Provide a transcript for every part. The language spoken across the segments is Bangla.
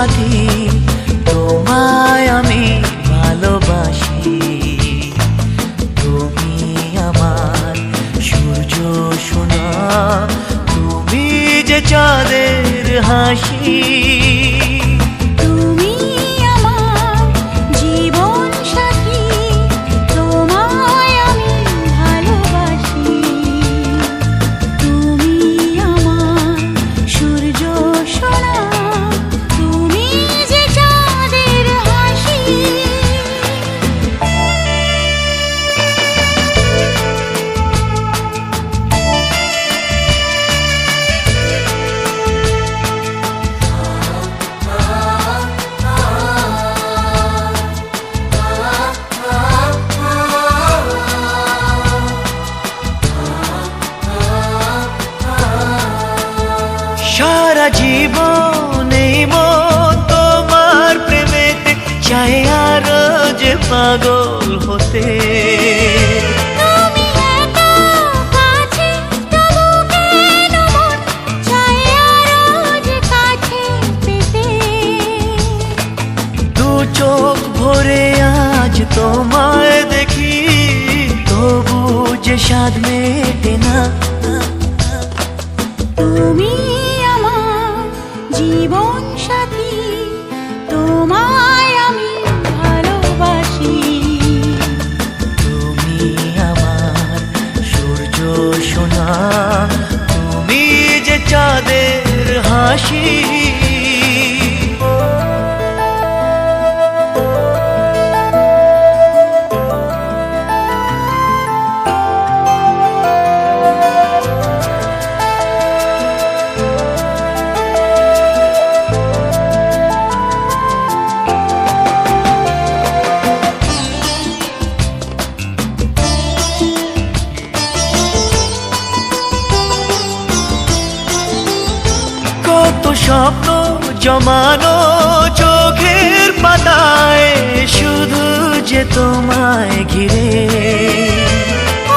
সাথী, তোমায় আমি ভালোবাসি। তুমি আমার সূর্য সোনা, তুমি যে চাঁদের হাসি। তুমি আমার জীবন সাথী, তোমায় আমি ভালোবাসি। তুমি আমার সূর্য সোনা, তুমি যে চাঁদের হাসি। সারা জীবন এই মন তোমার প্রেমেতে চাই আরো যে পাগল হতে। তুমি এত কাছে, তবু কেন মন চায় আরো যে কাছে পেতে। দু চোখ ভরে আজ তোমায় দেখি, তবু যে স্বাদ মেটে না। তুমি আমার জীবন সাথী, তোমায় আমি ভালোবাসি। তুমি আমার সূর্য সোনা, তুমি যে চাঁদের হাসি। কত স্বপ্ন জমানো চোখের পাতায়, শুধু যে তোমায় ঘিরে।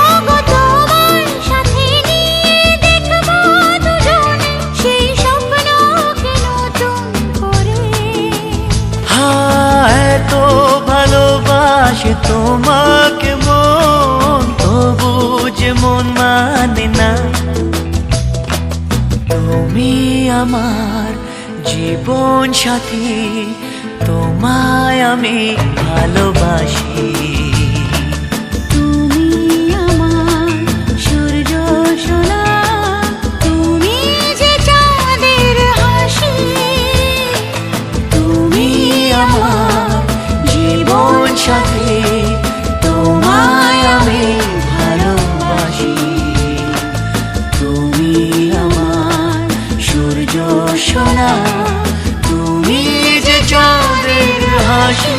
ওগো তোমার সাথে নিয়ে দেখবো দুজনে সেই স্বপ্নকে নতুন করে। হায় এত ভালোবাসে তোমাকে মন, তবু যে মন মানে না। তুমি আমার জীবন সাথী, তোমায় আমি ভালোবাসি। তুমি আমার সূর্য সোনা, তুমি যে চাঁদের হাসি। তুমি আমার জীবন সাথী, তোমায় আমি ভালোবাসি। তুমি আমার সূর্য সোনা, তুমি যে চাঁদের হাসি।